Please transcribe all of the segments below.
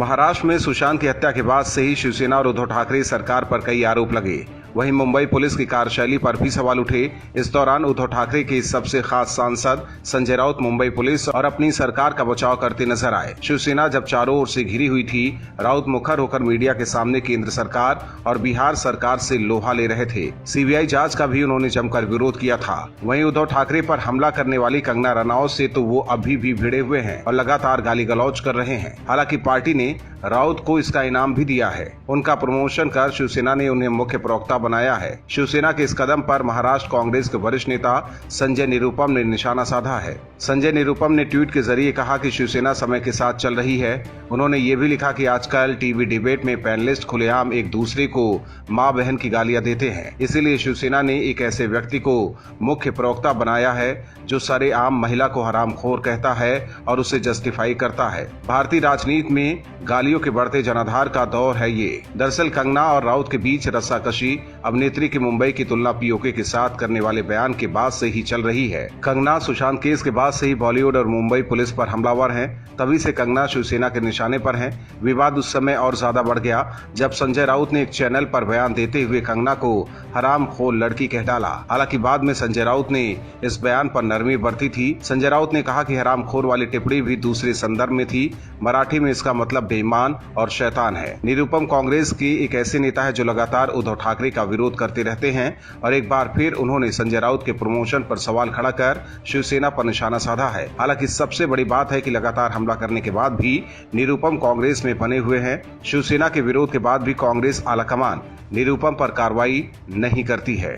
महाराष्ट्र में सुशांत की हत्या के बाद से ही शिवसेना और उद्धव ठाकरे सरकार पर कई आरोप लगे। वहीं मुंबई पुलिस की कार्यशैली पर भी सवाल उठे। इस दौरान उद्धव ठाकरे के सबसे खास सांसद संजय राउत मुंबई पुलिस और अपनी सरकार का बचाव करते नजर आए। शिवसेना जब चारों ओर से घिरी हुई थी, राउत मुखर होकर मीडिया के सामने केंद्र सरकार और बिहार सरकार से लोहा ले रहे थे। सीबीआई जांच का भी उन्होंने जमकर विरोध किया था। वहीं उद्धव ठाकरे पर हमला करने वाली कंगना रनौत से तो वो अभी भी भिड़े हुए हैं और लगातार गाली गलौज कर रहे हैं। हालांकि पार्टी ने राउत को इसका इनाम भी दिया है। उनका प्रमोशन कर शिवसेना ने उन्हें मुख्य प्रवक्ता बनाया है। शिवसेना के इस कदम पर महाराष्ट्र कांग्रेस के वरिष्ठ नेता संजय निरुपम ने निशाना साधा है। संजय निरुपम ने ट्वीट के जरिए कहा कि शिवसेना समय के साथ चल रही है। उन्होंने ये भी लिखा कि आजकल टीवी डिबेट में पैनलिस्ट खुलेआम एक दूसरे को मां बहन की गालियां देते हैं, इसीलिए शिवसेना ने एक ऐसे व्यक्ति को मुख्य प्रवक्ता बनाया है जो सरेआम महिला को हरामखोर कहता है और उसे जस्टिफाई करता है। भारतीय राजनीति में गालियों के बढ़ते जनाधार का दौर है ये। दरअसल कंगना और राउत के बीच रस्साकशी अभिनेत्री की मुंबई की तुलना पीओके के साथ करने वाले बयान के बाद से ही चल रही है। कंगना सुशांत केस के बाद से ही बॉलीवुड और मुंबई पुलिस पर हमलावर हैं। तभी से कंगना शिवसेना के निशाने पर हैं। विवाद उस समय और ज्यादा बढ़ गया जब संजय राउत ने एक चैनल पर बयान देते हुए कंगना को हरामखोर लड़की कह डाला। हालांकि बाद में संजय राउत ने इस बयान पर नरमी बरती थी। संजय राउत ने कहा कि हरामखोर वाली टिप्पणी भी दूसरे संदर्भ में थी। मराठी में इसका मतलब बेईमान और शैतान है। निरुपम कांग्रेस के एक ऐसे नेता है जो लगातार उद्धव ठाकरे का विरोध करते रहते हैं और एक बार फिर उन्होंने संजय राउत के प्रमोशन पर सवाल खड़ा कर शिवसेना पर निशाना साधा है। हालांकि सबसे बड़ी बात है कि लगातार हमला करने के बाद भी निरुपम कांग्रेस में बने हुए हैं। शिवसेना के विरोध के बाद भी कांग्रेस आलाकमान निरुपम पर कार्रवाई नहीं करती है।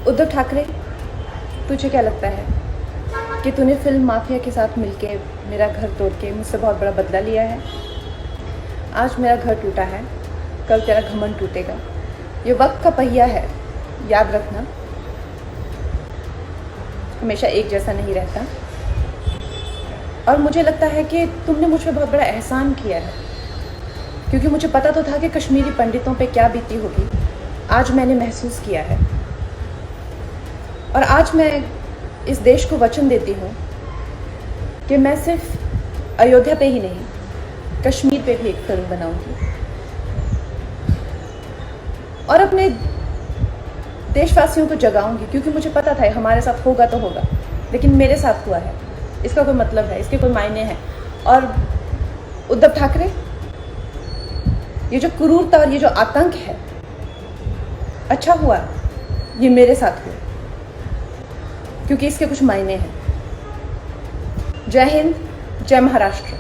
उद्धव ठाकरे, तुझे क्या लगता है कि तूने फिल्म माफिया के साथ मिलके मेरा घर तोड़ के मुझसे बहुत बड़ा बदला लिया है? आज मेरा घर टूटा है, कल तेरा घमंड टूटेगा। ये वक्त का पहिया है, याद रखना, हमेशा एक जैसा नहीं रहता। और मुझे लगता है कि तुमने मुझ पर बहुत बड़ा एहसान किया है, क्योंकि मुझे पता तो था कि कश्मीरी पंडितों पे क्या बीती होगी। आज मैंने महसूस किया है और आज मैं इस देश को वचन देती हूँ कि मैं सिर्फ अयोध्या पे ही नहीं, कश्मीर पे भी एक फिल्म बनाऊंगी और अपने देशवासियों को जगाऊंगी, क्योंकि मुझे पता था हमारे साथ होगा तो होगा, लेकिन मेरे साथ हुआ है, इसका कोई मतलब है, इसके कोई मायने हैं। और उद्धव ठाकरे, ये जो क्रूरता और ये जो आतंक है, अच्छा हुआ ये मेरे साथ हुआ, क्योंकि इसके कुछ मायने हैं। जय हिंद, जय महाराष्ट्र।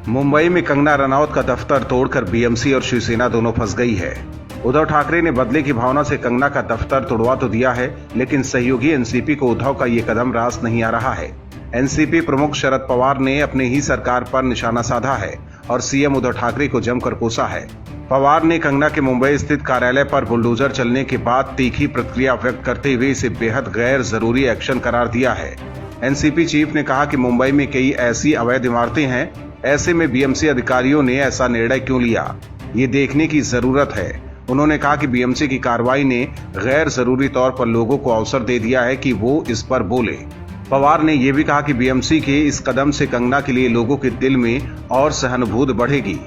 मुंबई में कंगना रनौत का दफ्तर तोड़कर बीएमसी और शिवसेना दोनों फंस गई है। उद्धव ठाकरे ने बदले की भावना से कंगना का दफ्तर तोड़वा तो दिया है, लेकिन सहयोगी एनसीपी को उद्धव का ये कदम रास नहीं आ रहा है। एनसीपी प्रमुख शरद पवार ने अपनी ही सरकार पर निशाना साधा है और सीएम उद्धव ठाकरे को जमकर कोसा है। पवार ने कंगना के मुंबई स्थित कार्यालय पर बुलडोजर चलने के बाद तीखी प्रतिक्रिया व्यक्त करते हुए इसे बेहद गैर जरूरी एक्शन करार दिया है। एनसीपी चीफ ने कहा कि मुंबई में कई ऐसी अवैध इमारतें हैं, ऐसे में बीएमसी अधिकारियों ने ऐसा निर्णय क्यों लिया, ये देखने की जरूरत है। उन्होंने कहा कि बीएमसी की कार्रवाई ने गैर जरूरी तौर पर लोगों को अवसर दे दिया है कि वो इस पर बोले। पवार ने यह भी कहा कि बीएमसी के इस कदम से कंगना के लिए लोगों के दिल में और सहानुभूति बढ़ेगी।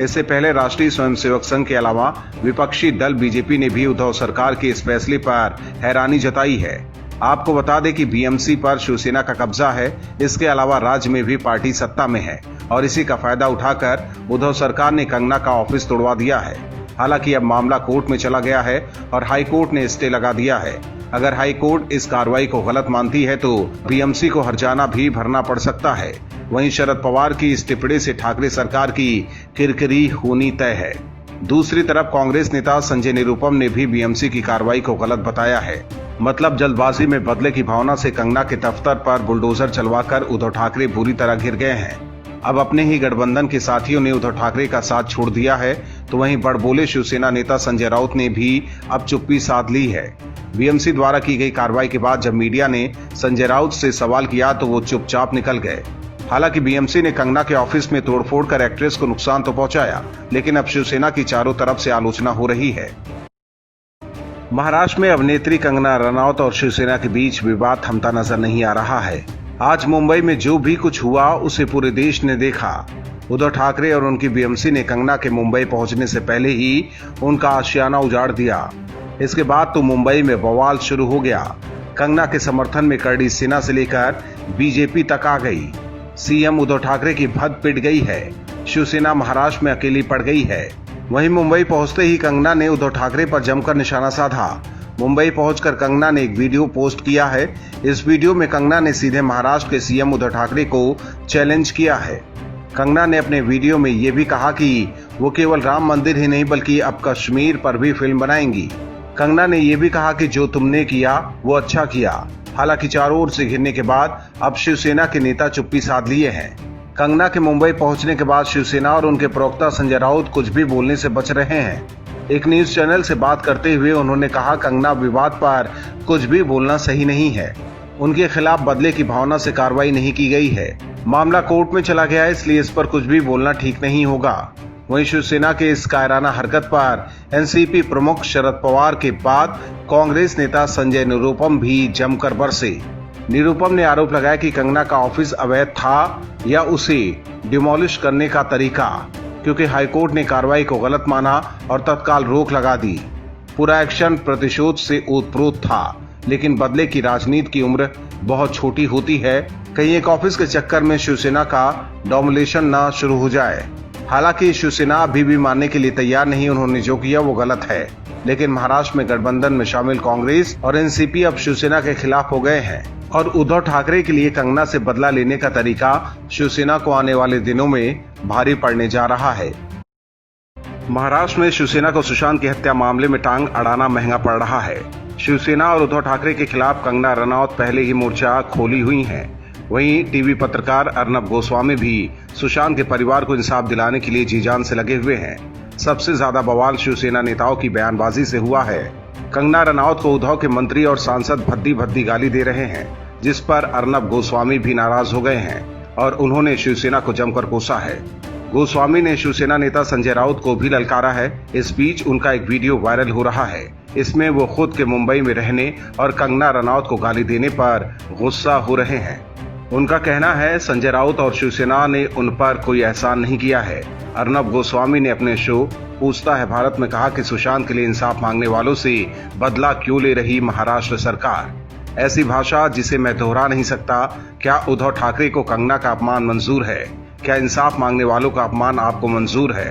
इससे पहले राष्ट्रीय स्वयंसेवक संघ के अलावा विपक्षी दल बीजेपी ने भी उद्धव सरकार के इस फैसले पर हैरानी जताई है। आपको बता दें कि बीएमसी पर शिवसेना का कब्जा है। इसके अलावा राज्य में भी पार्टी सत्ता में है और इसी का फायदा उठाकर उद्धव सरकार ने कंगना का ऑफिस तोड़वा दिया है। हालांकि अब मामला कोर्ट में चला गया है और हाई कोर्ट ने स्टे लगा दिया है। अगर हाई कोर्ट इस कार्रवाई को गलत मानती है तो बीएमसी को हर्जाना भी भरना पड़ सकता है। वहीं शरद पवार की इस टिप्पणी से ठाकरे सरकार की किरकिरी होनी तय है। दूसरी तरफ कांग्रेस नेता संजय निरुपम ने भी बीएमसी की कार्रवाई को गलत बताया है। मतलब जल्दबाजी में बदले की भावना से कंगना के दफ्तर पर बुलडोजर चलवाकर उद्धव ठाकरे बुरी तरह घिर गए हैं। अब अपने ही गठबंधन के साथियों ने उद्धव ठाकरे का साथ छोड़ दिया है, तो वहीं बड़बोले शिवसेना नेता संजय राउत ने भी अब चुप्पी साध ली है। बीएमसी द्वारा की गई कार्रवाई के बाद जब मीडिया ने संजय राउत से सवाल किया तो वो चुपचाप निकल गए। हालांकि बीएमसी ने कंगना के ऑफिस में तोड़फोड़ कर एक्ट्रेस को नुकसान तो पहुंचाया, लेकिन अब शिवसेना की चारों तरफ से आलोचना हो रही है। महाराष्ट्र में अभिनेत्री कंगना रनौत और शिवसेना के बीच विवाद थमता नजर नहीं आ रहा है। आज मुंबई में जो भी कुछ हुआ उसे पूरे देश ने देखा। उद्धव ठाकरे और उनकी बीएमसी ने कंगना के मुंबई पहुंचने से पहले ही उनका आशियाना उजाड़ दिया। इसके बाद तो मुंबई में बवाल शुरू हो गया। कंगना के समर्थन में करड़ी सेना से लेकर बीजेपी तक आ गई। सीएम उद्धव ठाकरे की भद पिट गई है। शिवसेना महाराष्ट्र में अकेली पड़ गई है। वहीं मुंबई पहुंचते ही कंगना ने उद्धव ठाकरे पर जमकर निशाना साधा। मुंबई पहुंचकर कंगना ने एक वीडियो पोस्ट किया है। इस वीडियो में कंगना ने सीधे महाराष्ट्र के सीएम उद्धव ठाकरे को चैलेंज किया है। कंगना ने अपने वीडियो में ये भी कहा कि वो केवल राम मंदिर ही नहीं बल्कि अब कश्मीर पर भी फिल्म बनाएंगी। कंगना ने ये भी कहा कि जो तुमने किया वो अच्छा किया। हालांकि चारों ओर से घिरने के बाद अब शिवसेना के नेता चुप्पी साध लिए हैं। कंगना के मुंबई पहुंचने के बाद शिवसेना और उनके प्रवक्ता संजय राउत कुछ भी बोलने से बच रहे हैं। एक न्यूज चैनल से बात करते हुए उन्होंने कहा कंगना विवाद पर कुछ भी बोलना सही नहीं है। उनके खिलाफ बदले की भावना से कार्रवाई नहीं की गई है। मामला कोर्ट में चला गया है, इसलिए इस पर कुछ भी बोलना ठीक नहीं होगा। वहीं शिवसेना के इस कायराना हरकत पर एनसीपी प्रमुख शरद पवार के बाद कांग्रेस नेता संजय निरुपम भी जमकर बरसे। निरुपम ने आरोप लगाया कि कंगना का ऑफिस अवैध था या उसे डिमोलिश करने का तरीका, क्योंकि हाईकोर्ट ने कार्रवाई को गलत माना और तत्काल रोक लगा दी। पूरा एक्शन प्रतिशोध से ओतप्रोत था, लेकिन बदले की राजनीति की उम्र बहुत छोटी होती है। कहीं एक ऑफिस के चक्कर में शिवसेना का डोमिनेशन न शुरू हो जाए। हालांकि शिवसेना अभी भी मानने के लिए तैयार नहीं, उन्होंने जो किया वो गलत है। लेकिन महाराष्ट्र में गठबंधन में शामिल कांग्रेस और एनसीपी अब शिवसेना के खिलाफ हो गए हैं और उद्धव ठाकरे के लिए कंगना से बदला लेने का तरीका शिवसेना को आने वाले दिनों में भारी पड़ने जा रहा है। महाराष्ट्र में शिवसेना को सुशांत की हत्या मामले में टांग अड़ाना महंगा पड़ रहा है। शिवसेना और उद्धव ठाकरे के खिलाफ कंगना रनौत पहले ही मोर्चा खोली हुई हैं। वहीं टीवी पत्रकार अर्नब गोस्वामी भी सुशांत के परिवार को इंसाफ दिलाने के लिए जी जान से लगे हुए हैं। सबसे ज्यादा बवाल शिवसेना नेताओं की बयानबाजी से हुआ है। कंगना रनौत को उद्धव के मंत्री और सांसद भद्दी भद्दी गाली दे रहे हैं, जिस पर अर्नब गोस्वामी भी नाराज हो गए हैं और उन्होंने शिवसेना को जमकर कोसा है। गोस्वामी ने शिवसेना नेता संजय राउत को भी ललकारा है। इस बीच उनका एक वीडियो वायरल हो रहा है। इसमें वो खुद के मुंबई में रहने और कंगना रनौत को गाली देने पर गुस्सा हो रहे हैं। उनका कहना है संजय राउत और शिवसेना ने उन पर कोई एहसान नहीं किया है। अर्नब गोस्वामी ने अपने शो पूछता है भारत में कहा कि सुशांत के लिए इंसाफ मांगने वालों से बदला क्यों ले रही महाराष्ट्र सरकार। ऐसी भाषा जिसे मैं दोहरा नहीं सकता। क्या उद्धव ठाकरे को कंगना का अपमान मंजूर है? क्या इंसाफ मांगने वालों का अपमान आपको मंजूर है?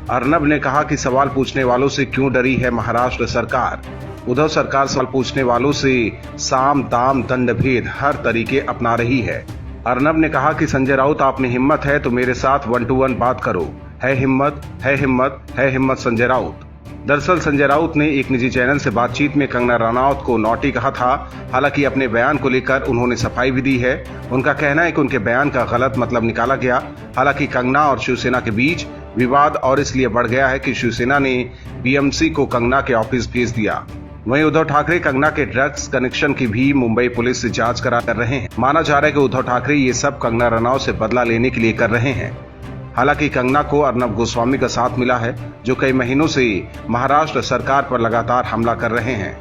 अर्नब ने कहा कि सवाल पूछने वालों से क्यों डरी है महाराष्ट्र सरकार। उद्धव सरकार सवाल पूछने वालों से साम दाम दंड भेद हर तरीके अपना रही है। अर्नब ने कहा कि संजय राउत आप में हिम्मत है तो मेरे साथ 1-to-1 बात करो। है हिम्मत, है हिम्मत, है हिम्मत संजय राउत। दरअसल संजय राउत ने एक निजी चैनल से बातचीत में कंगना रनौत को नॉटी कहा था। हालांकि अपने बयान को लेकर उन्होंने सफाई भी दी है। उनका कहना है कि उनके बयान का गलत मतलब निकाला गया। हालांकि कंगना और शिवसेना के बीच विवाद और इसलिए बढ़ गया है कि शिवसेना ने बीएमसी को कंगना के ऑफिस भेज दिया। वहीं उद्धव ठाकरे कंगना के ड्रग्स कनेक्शन की भी मुंबई पुलिस से जांच कर रहे हैं। माना जा रहा है कि उद्धव ठाकरे ये सब कंगना रनौत से बदला लेने के लिए कर रहे हैं। हालांकि कंगना को अर्नब गोस्वामी का साथ मिला है, जो कई महीनों से महाराष्ट्र सरकार पर लगातार हमला कर रहे हैं।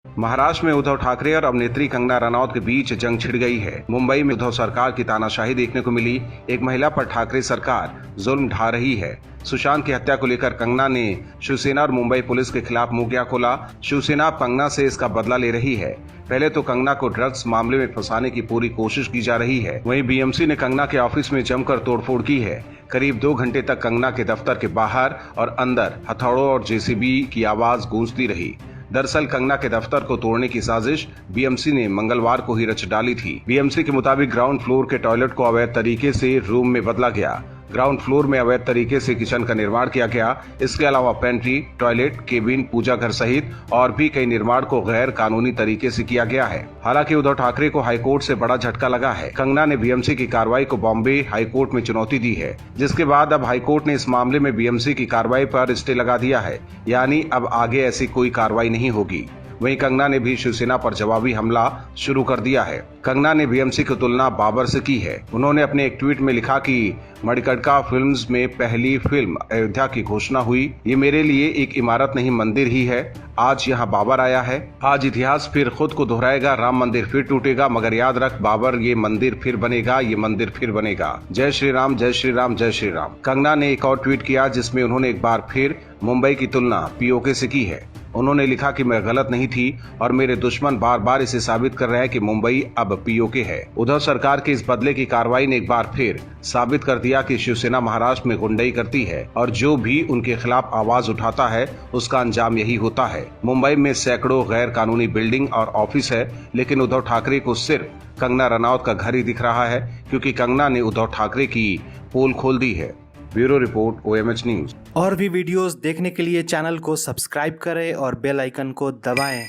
महाराष्ट्र में उद्धव ठाकरे और अभिनेत्री कंगना रनौत के बीच जंग छिड़ गई है। मुंबई में उद्धव सरकार की तानाशाही देखने को मिली। एक महिला पर ठाकरे सरकार जुल्म ढा रही है। सुशांत की हत्या को लेकर कंगना ने शिवसेना और मुंबई पुलिस के खिलाफ मुंह क्या खोला। शिवसेना अब कंगना से इसका बदला ले रही है। पहले तो कंगना को ड्रग्स मामले में फंसाने की पूरी कोशिश की जा रही है। वहीं बीएमसी ने कंगना के ऑफिस में जमकर तोड़फोड़ की है। करीब 2 घंटे तक कंगना के दफ्तर के बाहर और अंदर हथौड़ों और जेसीबी की आवाज गूंजती रही। दरअसल कंगना के दफ्तर को तोड़ने की साजिश बीएमसी ने मंगलवार को ही रच डाली थी। बीएमसी के मुताबिक ग्राउंड फ्लोर के टॉयलेट को अवैध तरीके से रूम में बदला गया। ग्राउंड फ्लोर में अवैध तरीके से किचन का निर्माण किया गया। इसके अलावा पेंट्री, टॉयलेट, केबिन, पूजा घर सहित और भी कई निर्माण को गैर कानूनी तरीके से किया गया है। हालांकि उद्धव ठाकरे को हाईकोर्ट से बड़ा झटका लगा है। कंगना ने बीएमसी की कार्रवाई को बॉम्बे हाईकोर्ट में चुनौती दी है, जिसके बाद अब हाईकोर्ट ने इस मामले में बीएमसी की कार्रवाई पर स्टे लगा दिया है। यानी अब आगे ऐसी कोई कार्रवाई नहीं होगी। वहीं कंगना ने भी शिवसेना पर जवाबी हमला शुरू कर दिया है। कंगना ने बीएमसी की तुलना बाबर से की है। उन्होंने अपने एक ट्वीट में लिखा कि मणिकर्णिका फिल्म्स में पहली फिल्म अयोध्या की घोषणा हुई। ये मेरे लिए एक इमारत नहीं मंदिर ही है। आज यहाँ बाबर आया है। आज इतिहास फिर खुद को दोहराएगा, राम मंदिर फिर टूटेगा, मगर याद रख बाबर, ये मंदिर फिर बनेगा, ये मंदिर फिर बनेगा। जय श्री राम, जय श्री राम, जय श्री राम। कंगना ने एक और ट्वीट किया जिसमें उन्होंने एक बार फिर मुंबई की तुलना पीओके से की है। उन्होंने लिखा कि मैं गलत नहीं थी और मेरे दुश्मन बार बार इसे साबित कर रहे हैं कि मुंबई अब पीओके है। उद्धव सरकार की इस बदले की कार्रवाई ने एक बार फिर साबित कर दिया कि शिवसेना महाराष्ट्र में गुंडई करती है और जो भी उनके खिलाफ आवाज उठाता है उसका अंजाम यही होता है। मुंबई में सैकड़ों गैर कानूनी बिल्डिंग और ऑफिस है, लेकिन उद्धव ठाकरे को सिर्फ कंगना रनौत का घर ही दिख रहा है, क्योंकि कंगना ने उद्धव ठाकरे की पोल खोल दी है। Bureau report, OMH news. और भी वीडियोस देखने के लिए चैनल को सब्सक्राइब करें और बेल आइकन को दबाएं।